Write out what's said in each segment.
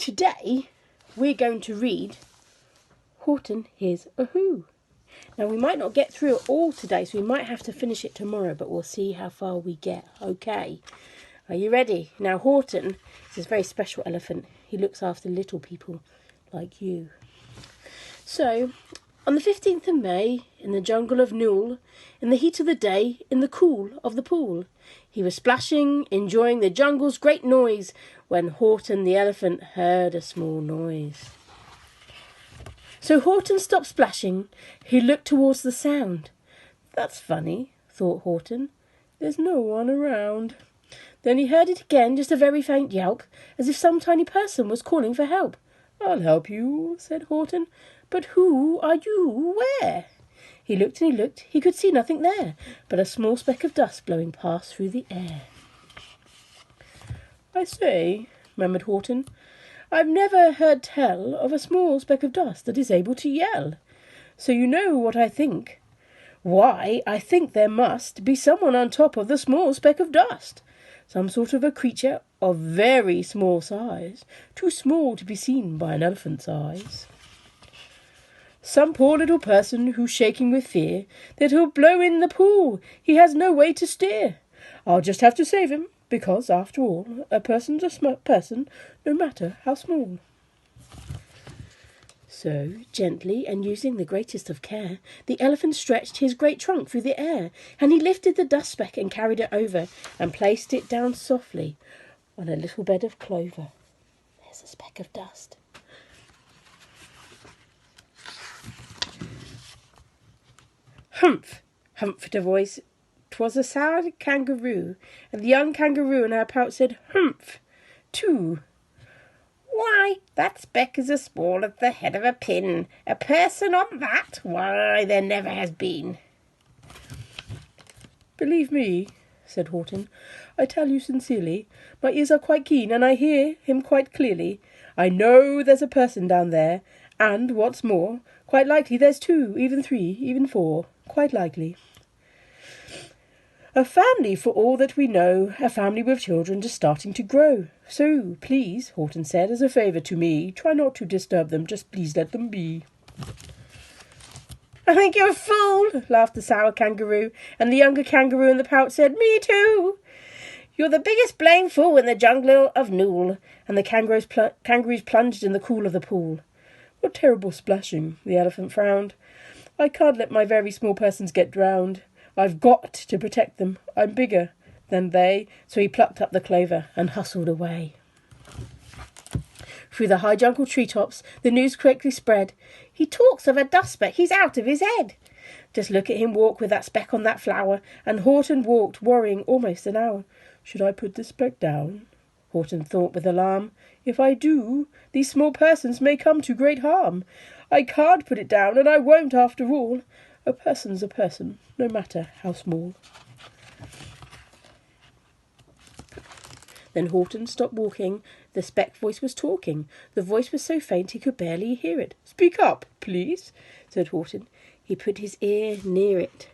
Today we're going to read Horton Hears a Who. Now we might not get through it all today, so we might have to finish it tomorrow, but we'll see how far we get. Okay, are you ready? Now Horton is a very special elephant. He looks after little people like you. So, on the 15th of May, in the jungle of Newell, in the heat of the day, in the cool of the pool, he was splashing, enjoying the jungle's great noise, when Horton the elephant heard a small noise. So Horton stopped splashing. He looked towards the sound. That's funny, thought Horton. There's no one around. Then he heard it again, just a very faint yelp, as if some tiny person was calling for help. I'll help you, said Horton. But who are you? Where? He looked and he looked. He could see nothing there, but a small speck of dust blowing past through the air. I say, murmured Horton, I've never heard tell of a small speck of dust that is able to yell. So you know what I think. Why, I think there must be someone on top of the small speck of dust. Some sort of a creature of very small size, too small to be seen by an elephant's eyes. Some poor little person who's shaking with fear that he'll blow in the pool. He has no way to steer. I'll just have to save him, because, after all, a person's a person, no matter how small. So, gently and using the greatest of care, the elephant stretched his great trunk through the air, and he lifted the dust speck and carried it over, and placed it down softly on a little bed of clover. There's a speck of dust. Humph! Humphed a voice. 'Twas a sour kangaroo, and the young kangaroo in her pouch said, Humph! Too. Why, that speck is as small as the head of a pin. A person on that? Why, there never has been. Believe me, said Horton, I tell you sincerely, my ears are quite keen, and I hear him quite clearly. I know there's a person down there, and, what's more, quite likely there's two, even three, even four, quite likely. A family, for all that we know, a family with children just starting to grow. So, please, Horton said, as a favour to me, try not to disturb them, just please let them be. I think you're a fool, laughed the sour kangaroo, and the younger kangaroo in the pouch said, Me too. You're the biggest blame fool in the jungle of Newell, and the kangaroos plunged in the cool of the pool. What terrible splashing, the elephant frowned. I can't let my very small persons get drowned. I've got to protect them. I'm bigger than they. So he plucked up the clover and hustled away. Through the high jungle treetops, the news quickly spread. He talks of a dust speck. He's out of his head. Just look at him walk with that speck on that flower. And Horton walked, worrying almost an hour. Should I put this speck down? Horton thought with alarm. If I do, these small persons may come to great harm. I can't put it down, and I won't after all. A person's a person, no matter how small. Then Horton stopped walking. The speck voice was talking. The voice was so faint he could barely hear it. Speak up, please, said Horton. He put his ear near it.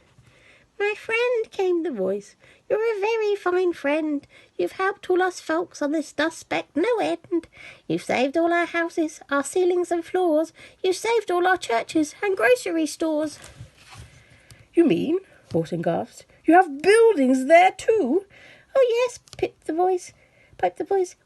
My friend, came the voice, you're a very fine friend. You've helped all us folks on this dust speck no end. You've saved all our houses, our ceilings and floors. You've saved all our churches and grocery stores. You mean, Horton gasped, you have buildings there too? Oh yes, piped the voice,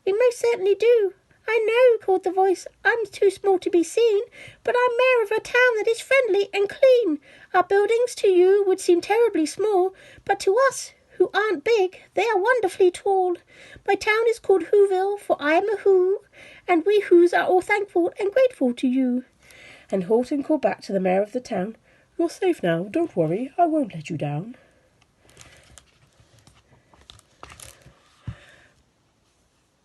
we most certainly do. I know, called the voice, I'm too small to be seen, but I'm mayor of a town that is friendly and clean. Our buildings to you would seem terribly small, but to us, who aren't big, they are wonderfully tall. My town is called Whoville, for I am a Who, and we Whos are all thankful and grateful to you. And Horton called back to the mayor of the town, You're safe now, don't worry, I won't let you down.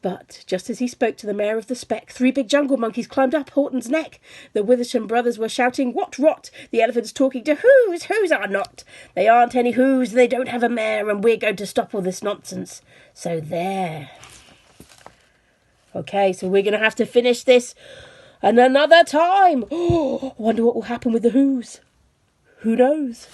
But just as he spoke to the mayor of the speck, 3 big jungle monkeys climbed up Horton's neck. The Withersham brothers were shouting, What rot? The elephant's talking to whos are not. They aren't any whos, they don't have a mayor, and we're going to stop all this nonsense. So there. Okay, so we're going to have to finish this another time. Oh, I wonder what will happen with the whos. Who knows?